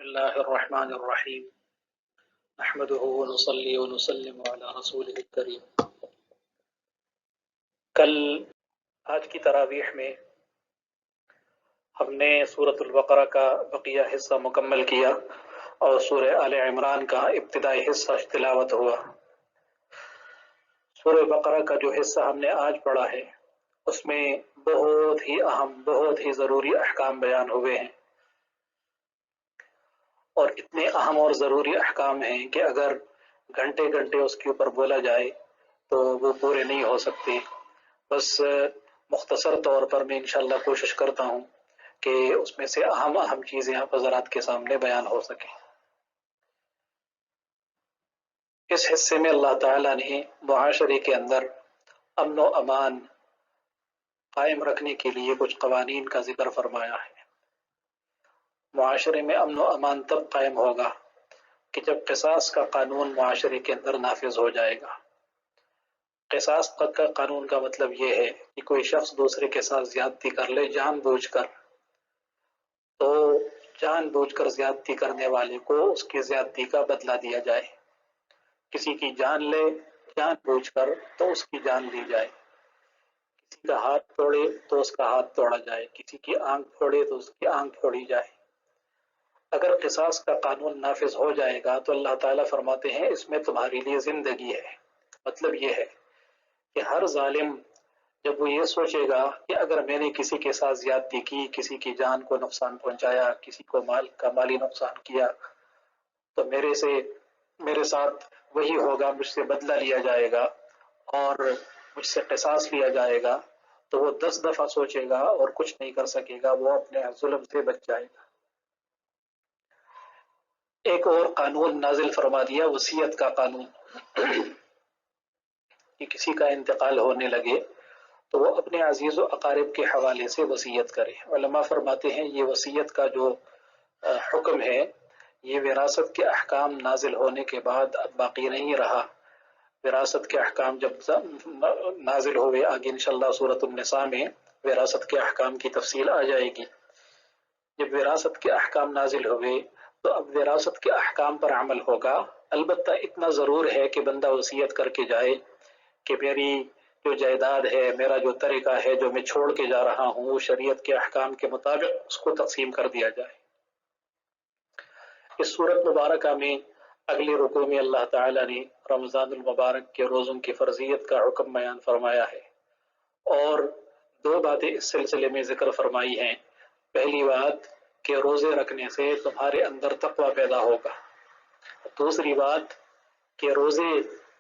بسم الله الرحمن الرحیم نحمده ونصلي ونسلم على رسوله الكریم۔ کل آج کی تراویح میں ہم نے سورۃ البقرہ کا بقیہ حصہ مکمل کیا اور سورہ آل عمران کا ابتدائی حصہ تلاوت ہوا۔ سورہ بقرہ کا جو حصہ ہم نے آج پڑھا ہے اس میں بہت ہی اہم بہت ہی ضروری احکام بیان ہوئے ہیں، اور اتنے اہم اور ضروری احکام ہیں کہ اگر گھنٹے گھنٹے اس کے اوپر بولا جائے تو وہ پورے نہیں ہو سکتے۔ بس مختصر طور پر میں انشاءاللہ کوشش کرتا ہوں کہ اس میں سے اہم چیزیں آپ حضرات کے سامنے بیان ہو سکیں۔ اس حصے میں اللہ تعالیٰ نے معاشرے کے اندر امن و امان قائم رکھنے کے لیے کچھ قوانین کا ذکر فرمایا ہے۔ معاشرے میں امن و امان تب قائم ہوگا کہ جب قصاص کا قانون معاشرے کے اندر نافذ ہو جائے گا۔ قصاص کا قانون کا مطلب یہ ہے کہ کوئی شخص دوسرے کے ساتھ زیادتی کر لے جان بوجھ کر، تو جان بوجھ کر زیادتی کرنے والے کو اس کی زیادتی کا بدلہ دیا جائے۔ کسی کی جان لے جان بوجھ کر تو اس کی جان دی جائے، کسی کا ہاتھ توڑے تو اس کا ہاتھ توڑا جائے، کسی کی آنکھ پھوڑے تو اس کی آنکھ پھوڑی جائے۔ اگر قصاص کا قانون نافذ ہو جائے گا تو اللہ تعالیٰ فرماتے ہیں اس میں تمہارے لیے زندگی ہے۔ مطلب یہ ہے کہ ہر ظالم جب وہ یہ سوچے گا کہ اگر میں نے کسی کے ساتھ زیادتی کی، کسی کی جان کو نقصان پہنچایا، کسی کو مال کا مالی نقصان کیا، تو میرے ساتھ وہی ہوگا، مجھ سے بدلہ لیا جائے گا اور مجھ سے قصاص لیا جائے گا، تو وہ 10 دفعہ سوچے گا اور کچھ نہیں کر سکے گا، وہ اپنے ظلم سے بچ جائے گا۔ ایک اور قانون نازل فرما دیا، وصیت کا قانون، کہ کسی کا انتقال ہونے لگے تو وہ اپنے عزیز و اقارب کے حوالے سے وصیت کرے۔ علماء فرماتے ہیں یہ وصیت کا جو حکم ہے یہ وراثت کے احکام نازل ہونے کے بعد اب باقی نہیں رہا۔ وراثت کے احکام جب نازل ہوئے، آگے انشاءاللہ سورۃ النساء میں وراثت کے احکام کی تفصیل آ جائے گی۔ جب وراثت کے احکام نازل ہوئے تو اب وراثت کے احکام پر عمل ہوگا۔ البتہ اتنا ضرور ہے کہ بندہ وصیت کر کے جائے کہ میری جو جائیداد ہے، میرا جو طریقہ ہے، جو میں چھوڑ کے جا رہا ہوں، وہ شریعت کے احکام کے مطابق اس کو تقسیم کر دیا جائے۔ اس سورت مبارکہ میں اگلے رکوع میں اللہ تعالیٰ نے رمضان المبارک کے روزوں کی فرضیت کا حکم بیان فرمایا ہے، اور 2 باتیں اس سلسلے میں ذکر فرمائی ہیں۔ پہلی بات کہ روزے رکھنے سے تمہارے اندر تقوی پیدا ہوگا۔ دوسری بات کہ روزے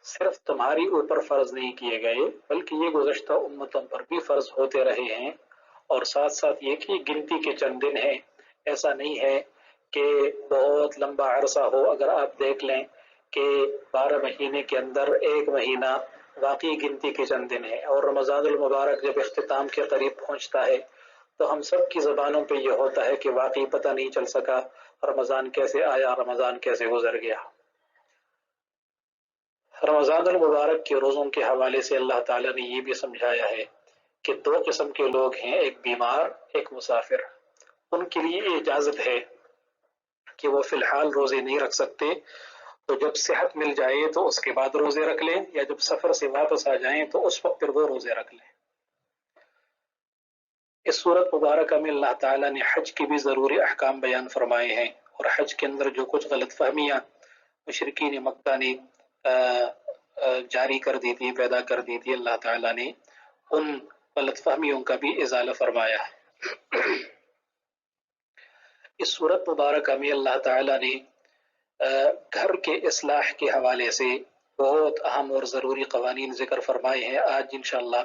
صرف تمہاری اوپر فرض نہیں کیے گئے بلکہ یہ گزشتہ امتوں پر بھی فرض ہوتے رہے ہیں، اور ساتھ ساتھ یہ کہ گنتی کے چند دن ہیں، ایسا نہیں ہے کہ بہت لمبا عرصہ ہو۔ اگر آپ دیکھ لیں کہ 12 مہینے کے اندر 1 مہینہ واقعی گنتی کے چند دن ہے، اور رمضان المبارک جب اختتام کے قریب پہنچتا ہے تو ہم سب کی زبانوں پہ یہ ہوتا ہے کہ واقعی پتہ نہیں چل سکا رمضان کیسے آیا، رمضان کیسے گزر گیا۔ رمضان المبارک کے روزوں کے حوالے سے اللہ تعالیٰ نے یہ بھی سمجھایا ہے کہ 2 قسم کے لوگ ہیں، ایک بیمار ایک مسافر۔ ان کے لیے اجازت ہے کہ وہ فی الحال روزے نہیں رکھ سکتے، تو جب صحت مل جائے تو اس کے بعد روزے رکھ لیں، یا جب سفر سے واپس آ جائیں تو اس وقت پھر وہ روزے رکھ لیں۔ اس سورت مبارکہ میں اللہ تعالیٰ نے حج کے بھی ضروری احکام بیان فرمائے ہیں، اور حج کے اندر جو کچھ غلط فہمیاں مشرکین مکہ نے جاری کر دی تھی، پیدا کر دی تھی، اللہ تعالیٰ نے ان غلط فہمیوں کا بھی ازالہ فرمایا ہے۔ اس سورت مبارکہ میں اللہ تعالیٰ نے گھر کے اصلاح کے حوالے سے بہت اہم اور ضروری قوانین ذکر فرمائے ہیں۔ آج انشاءاللہ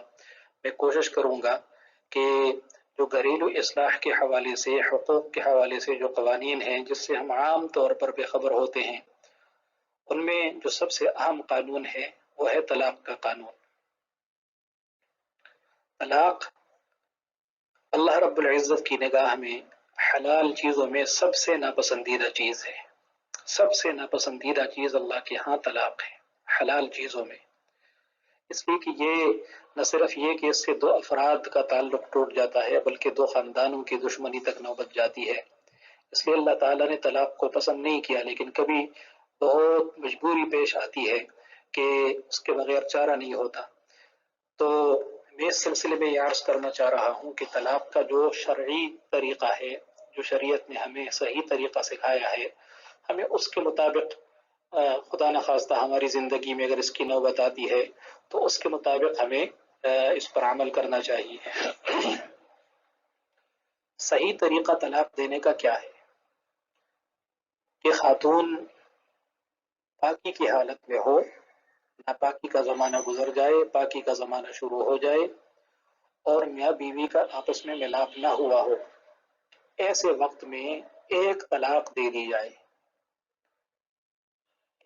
میں کوشش کروں گا کہ جو گھریلو اصلاح کے حوالے سے، حقوق کے حوالے سے جو قوانین ہیں جس سے ہم عام طور پر بے خبر ہوتے ہیں، ان میں جو سب سے اہم قانون ہے وہ ہے طلاق کا قانون۔ طلاق اللہ رب العزت کی نگاہ میں حلال چیزوں میں سب سے ناپسندیدہ چیز ہے۔ سب سے ناپسندیدہ چیز اللہ کے ہاں طلاق ہے، حلال چیزوں میں۔ اس لیے کہ یہ نہ صرف یہ کہ اس سے 2 افراد کا تعلق ٹوٹ جاتا ہے، بلکہ 2 خاندانوں کی دشمنی تک نوبت جاتی ہے۔ اس لیے اللہ تعالیٰ نے طلاق کو پسند نہیں کیا، لیکن کبھی بہت مجبوری پیش آتی ہے کہ اس کے بغیر چارہ نہیں ہوتا. تو میں اس سلسلے میں یہ عرض کرنا چاہ رہا ہوں کہ طلاق کا جو شرعی طریقہ ہے، جو شریعت نے ہمیں صحیح طریقہ سکھایا ہے، ہمیں اس کے مطابق خدا نخواستہ ہماری زندگی میں اگر اس کی نوبت آتی ہے تو اس کے مطابق ہمیں اس پر عمل کرنا چاہیے. صحیح طریقہ طلاق دینے کا کیا ہے کہ خاتون پاکی کی حالت میں ہو، ناپاکی کا زمانہ گزر جائے، پاکی کا زمانہ شروع ہو جائے اور میاں بیوی کا آپس میں ملاپ نہ ہوا ہو، ایسے وقت میں ایک طلاق دے دی جائے.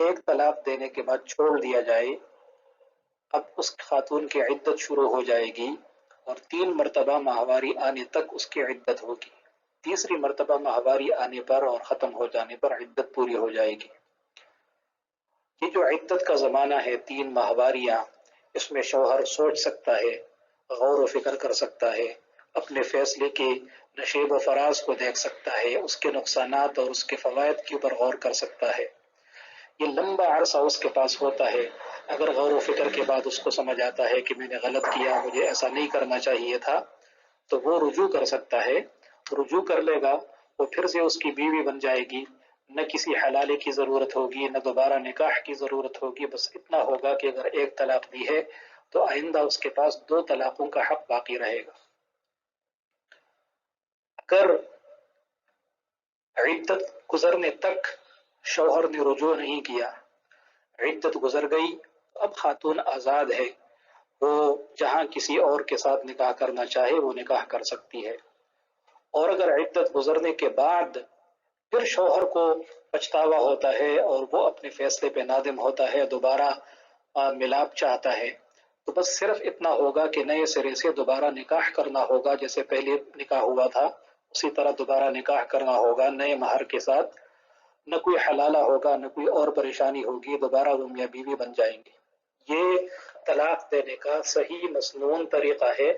ایک طلاق دینے کے بعد چھوڑ دیا جائے. اب اس خاتون کی عدت شروع ہو جائے گی اور 3 مرتبہ ماہواری آنے تک اس کی عدت ہوگی. تیسری مرتبہ ماہواری آنے پر اور ختم ہو جانے پر عدت پوری ہو جائے گی. یہ جو عدت کا زمانہ ہے 3 ماہواریاں، اس میں شوہر سوچ سکتا ہے، غور و فکر کر سکتا ہے، اپنے فیصلے کے نشیب و فراز کو دیکھ سکتا ہے، اس کے نقصانات اور اس کے فوائد کے اوپر غور کر سکتا ہے. یہ لمبا عرصہ اس کے پاس ہوتا ہے. اگر غور و فکر کے بعد اس کو سمجھ آتا ہے کہ میں نے غلط کیا، مجھے ایسا نہیں کرنا چاہیے تھا، تو وہ رجوع کر سکتا ہے. رجوع کر لے گا، وہ پھر سے اس کی بیوی بن جائے گی. نہ کسی حلالے کی ضرورت ہوگی، نہ دوبارہ نکاح کی ضرورت ہوگی. بس اتنا ہوگا کہ اگر ایک طلاق دی ہے تو آئندہ اس کے پاس 2 طلاقوں کا حق باقی رہے گا. اگر عدت گزرنے تک شوہر نے رجوع نہیں کیا، عدت گزر گئی، اب خاتون آزاد ہے، وہ جہاں کسی اور کے ساتھ نکاح کرنا چاہے وہ نکاح کر سکتی ہے. اور اگر عدت گزرنے کے بعد پھر شوہر کو پچھتاوا ہوتا ہے اور وہ اپنے فیصلے پہ نادم ہوتا ہے، دوبارہ ملاپ چاہتا ہے، تو بس صرف اتنا ہوگا کہ نئے سرے سے دوبارہ نکاح کرنا ہوگا. جیسے پہلے نکاح ہوا تھا اسی طرح دوبارہ نکاح کرنا ہوگا نئے مہر کے ساتھ. نہ کوئی حلالہ ہوگا، نہ کوئی اور پریشانی ہوگی، دوبارہ وہ میاں بیوی بن جائیں گے. یہ طلاق دینے کا صحیح مسنون طریقہ ہے.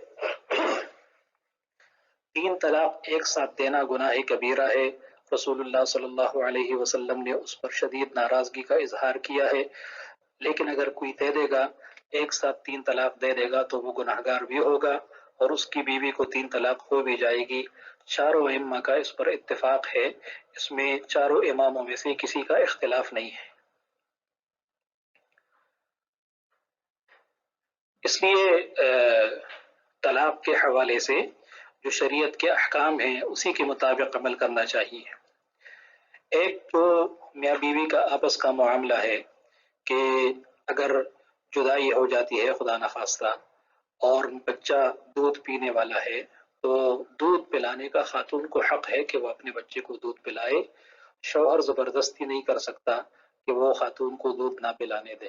3 طلاق ایک ساتھ دینا گناہ کبیرہ ہے. رسول اللہ صلی اللہ علیہ وسلم نے اس پر شدید ناراضگی کا اظہار کیا ہے. لیکن اگر کوئی دے دے گا، ایک ساتھ 3 طلاق دے دے گا تو وہ گناہگار بھی ہوگا اور اس کی بیوی کو 3 طلاق ہو بھی جائے گی. چاروں ائمہ کا اس پر اتفاق ہے، اس میں چاروں اماموں میں سے کسی کا اختلاف نہیں ہے. اس لیے طلاق کے حوالے سے جو شریعت کے احکام ہیں اسی کے مطابق عمل کرنا چاہیے. ایک جو میاں بیوی کا آپس کا معاملہ ہے کہ اگر جدائی ہو جاتی ہے خدا نخواستہ اور بچہ دودھ پینے والا ہے تو دودھ پلانے کا خاتون کو حق ہے کہ وہ اپنے بچے کو دودھ پلائے. شوہر زبردستی نہیں کر سکتا کہ وہ خاتون کو دودھ نہ پلانے دے.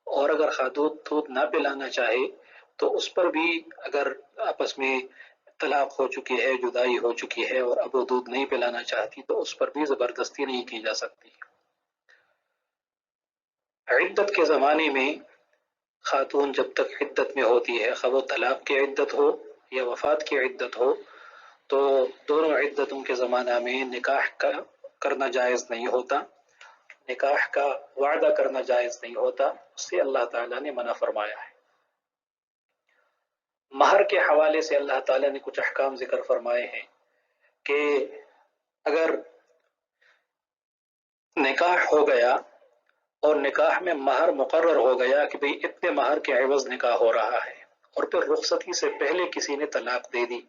اور اگر خاتون دودھ نہ پلانا چاہے تو اس پر بھی اگر آپس میں طلاق ہو چکی ہے، جدائی ہو چکی ہے اور اب وہ دودھ نہیں پلانا چاہتی تو اس پر بھی زبردستی نہیں کی جا سکتی. عدت کے زمانے میں خاتون جب تک عدت میں ہوتی ہے، خواہ وہ طلاق کی عدت ہو یا وفات کی عدت ہو، تو دونوں عدتوں کے زمانہ میں نکاح کا کرنا جائز نہیں ہوتا، نکاح کا وعدہ کرنا جائز نہیں ہوتا. اس سے اللہ تعالیٰ نے منع فرمایا ہے. مہر کے حوالے سے اللہ تعالیٰ نے کچھ احکام ذکر فرمائے ہیں کہ اگر نکاح ہو گیا اور نکاح میں مہر مقرر ہو گیا کہ بھئی اتنے مہر کے عوض نکاح ہو رہا ہے اور پھر رخصتی سے پہلے کسی نے طلاق دے دی،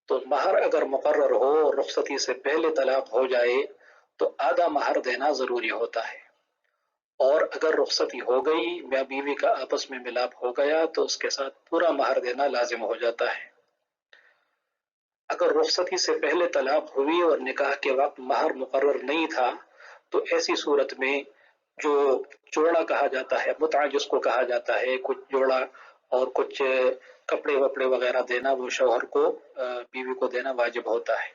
تو مہر اگر مقرر ہو اور رخصتی سے پہلے طلاق ہو جائے تو آدھا مہر دینا ضروری ہوتا ہے. اور اگر رخصتی ہو گئی، میاں بیوی کا آپس میں ملاپ ہو گیا تو اس کے ساتھ پورا مہر دینا لازم ہو جاتا ہے. اگر رخصتی سے پہلے طلاق ہوئی اور نکاح کے وقت مہر مقرر نہیں تھا تو ایسی صورت میں جو جوڑا کہا جاتا ہے، متعہ جس کو کہا جاتا ہے، کچھ جوڑا اور کچھ کپڑے وپڑے وغیرہ دینا، وہ شوہر کو بیوی کو دینا واجب ہوتا ہے.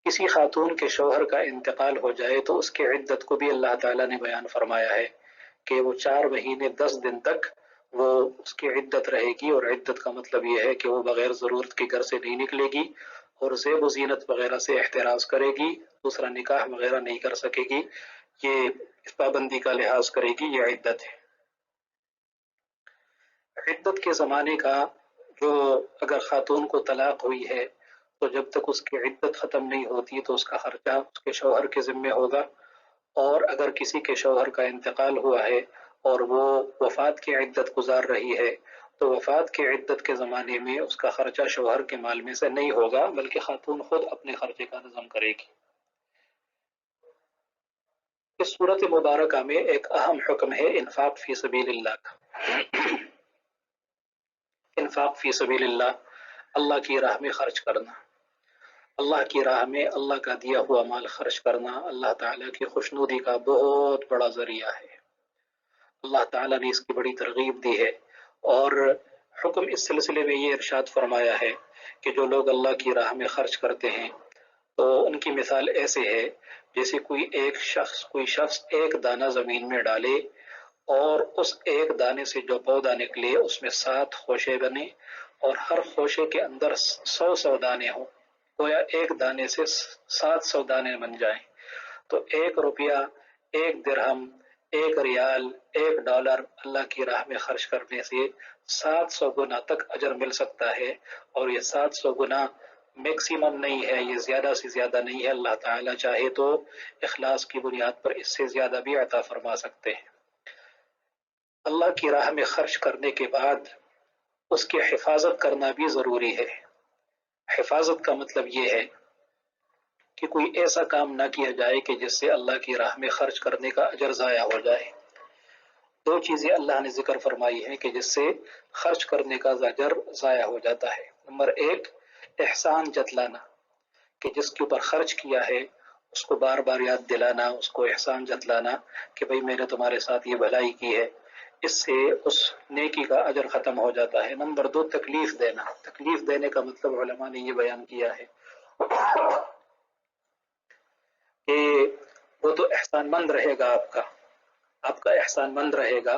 کسی خاتون کے شوہر کا انتقال ہو جائے تو اس کی عدت کو بھی اللہ تعالیٰ نے بیان فرمایا ہے کہ وہ 4 مہینے 10 دن تک وہ اس کی عدت رہے گی، اور عدت کا مطلب یہ ہے کہ وہ بغیر ضرورت کے گھر سے نہیں نکلے گی اور زیب و زینت وغیرہ سے احتراز کرے گی، دوسرا نکاح وغیرہ نہیں کر سکے گی، یہ اس پابندی کا لحاظ کرے گی، یہ عدت ہے۔ عدت کے زمانے کا جو اگر خاتون کو طلاق ہوئی ہے تو جب تک اس کی عدت ختم نہیں ہوتی تو اس کا خرچہ اس کے شوہر کے ذمے ہوگا، اور اگر کسی کے شوہر کا انتقال ہوا ہے اور وہ وفات کی عدت گزار رہی ہے تو وفات کی عدت کے زمانے میں اس کا خرچہ شوہر کے مال میں سے نہیں ہوگا، بلکہ خاتون خود اپنے خرچے کا نظم کرے گی۔ اس صورت مبارکہ میں ایک اہم حکم ہے انفاق فی سبیل اللہ کا۔ انفاق فی سبیل اللہ کی راہ میں خرچ کرنا، اللہ کی راہ میں اللہ کا دیا ہوا مال خرچ کرنا اللہ تعالیٰ کی خوشنودی کا بہت بڑا ذریعہ ہے۔ اللہ تعالیٰ نے اس کی بڑی ترغیب دی ہے، اور حکم اس سلسلے میں یہ ارشاد فرمایا ہے کہ جو لوگ اللہ کی راہ میں خرچ کرتے ہیں تو ان کی مثال ایسے ہے جیسے کوئی شخص ایک دانہ زمین میں ڈالے اور اس ایک دانے سے جو پودا نکلے اس میں 7 خوشے بنے اور ہر خوشے کے اندر 100 دانے ہوں، گویا ایک دانے سے 700 دانے بن جائیں، تو 1 روپیہ، 1 درہم، 1 ریال، 1 ڈالر اللہ کی راہ میں خرچ کرنے سے 700 گنا تک اجر مل سکتا ہے، اور یہ 700 گنا میکسیمم نہیں ہے، یہ زیادہ سے زیادہ نہیں ہے، اللہ تعالیٰ چاہے تو اخلاص کی بنیاد پر اس سے زیادہ بھی عطا فرما سکتے ہیں۔ اللہ کی راہ میں خرچ کرنے کے بعد اس کی حفاظت کرنا بھی ضروری ہے۔ حفاظت کا مطلب یہ ہے کہ کوئی ایسا کام نہ کیا جائے کہ جس سے اللہ کی راہ میں خرچ کرنے کا اجر ضائع ہو جائے۔ 2 چیزیں اللہ نے ذکر فرمائی ہیں کہ جس سے خرچ کرنے کا اجر ضائع ہو جاتا ہے۔ نمبر 1، احسان جتلانا، کہ جس کے اوپر خرچ کیا ہے اس کو بار بار یاد دلانا، اس کو احسان جتلانا کہ بھئی میں نے تمہارے ساتھ یہ بھلائی کی ہے، اس سے اس نیکی کا اجر ختم ہو جاتا ہے۔ نمبر 2، تکلیف دینا۔ تکلیف دینے کا مطلب علماء نے یہ بیان کیا ہے کہ وہ تو احسان مند رہے گا، آپ کا احسان مند رہے گا،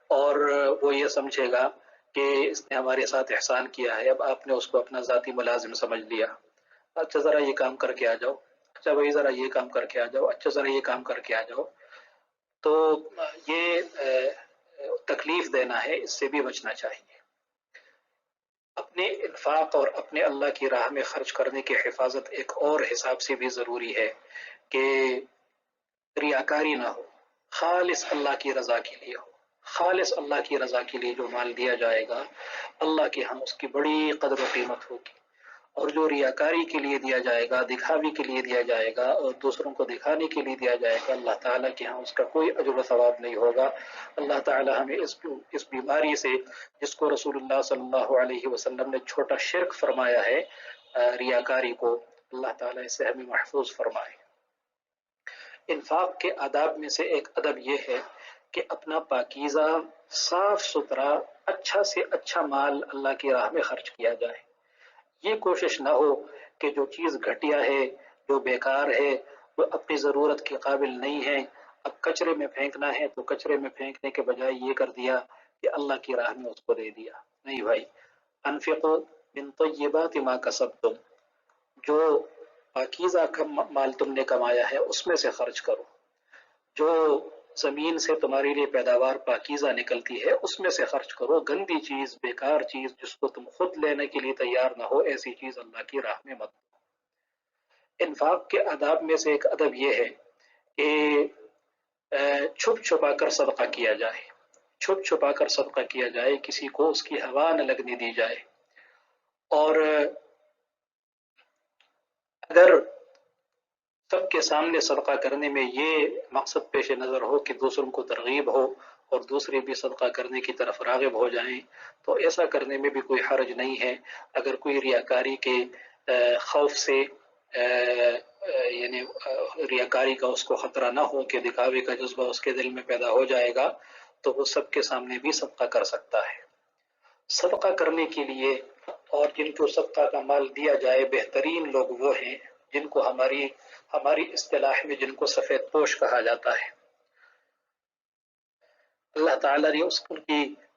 اور وہ یہ سمجھے گا کہ اس نے ہمارے ساتھ احسان کیا ہے، اب آپ نے اس کو اپنا ذاتی ملازم سمجھ لیا، اچھا ذرا یہ کام کر کے آ جاؤ، اچھا بھائی ذرا یہ کام کر کے آ جاؤ، اچھا ذرا یہ کام کر کے آ جاؤ، تو یہ تکلیف دینا ہے، اس سے بھی بچنا چاہیے۔ اپنے انفاق اور اپنے اللہ کی راہ میں خرچ کرنے کی حفاظت ایک اور حساب سے بھی ضروری ہے کہ ریاکاری نہ ہو، خالص اللہ کی رضا کے لیے ہو۔ خالص اللہ کی رضا کے لیے جو مال دیا جائے گا اللہ کے ہاں اس کی بڑی قدر و قیمت ہوگی، اور جو ریاکاری کے لیے دیا جائے گا، دکھاوی کے لیے دیا جائے گا اور دوسروں کو دکھانے کے لیے دیا جائے گا، اللہ تعالیٰ کے ہاں اس کا کوئی اجر و ثواب نہیں ہوگا۔ اللہ تعالیٰ ہمیں اس بیماری سے، جس کو رسول اللہ صلی اللہ علیہ وسلم نے چھوٹا شرک فرمایا ہے، ریاکاری کو، اللہ تعالیٰ اس سے ہمیں محفوظ فرمائے۔ انفاق کے آداب میں سے ایک ادب یہ ہے کہ اپنا پاکیزہ، صاف ستھرا، اچھا سے اچھا مال اللہ کی راہ میں خرچ کیا جائے۔ یہ کوشش نہ ہو کہ جو چیز گھٹیا ہے، جو بیکار ہے، جو اپنی ضرورت کے قابل نہیں ہے، اب کچرے میں پھینکنا ہے تو کچرے میں پھینکنے کے بجائے یہ کر دیا کہ اللہ کی راہ میں اس کو دے دیا۔ نہیں بھائی، انفقوا من طیبات ما کسبتم، جو پاکیزہ مال تم نے کمایا ہے اس میں سے خرچ کرو، جو زمین سے تمہارے لیے پیداوار پاکیزہ نکلتی ہے اس میں سے خرچ کرو، گندی چیز، بیکار چیز جس کو تم خود لینے کے لیے تیار نہ ہو، ایسی چیز اللہ کی راہ میں مت دو۔ انفاق کے آداب میں سے ایک ادب یہ ہے کہ چھپ چھپا کر صدقہ کیا جائے، چھپ چھپا کر صدقہ کیا جائے، کسی کو اس کی ہوا نہ لگنے دی جائے، اور اگر سب کے سامنے صدقہ کرنے میں یہ مقصد پیش نظر ہو کہ دوسروں کو ترغیب ہو اور دوسرے بھی صدقہ کرنے کی طرف راغب ہو جائیں تو ایسا کرنے میں بھی کوئی حرج نہیں ہے۔ اگر کوئی ریاکاری کے خوف سے یعنی ریاکاری کا اس کو خطرہ نہ ہو کہ دکھاوے کا جذبہ اس کے دل میں پیدا ہو جائے گا تو وہ سب کے سامنے بھی صدقہ کر سکتا ہے۔ صدقہ کرنے کے لیے اور جن کو صدقہ کا مال دیا جائے بہترین لوگ وہ ہیں جن کو ہماری اصطلاح میں جن کو سفید پوش کہا جاتا ہے۔ اللہ تعالیٰ نے ان کی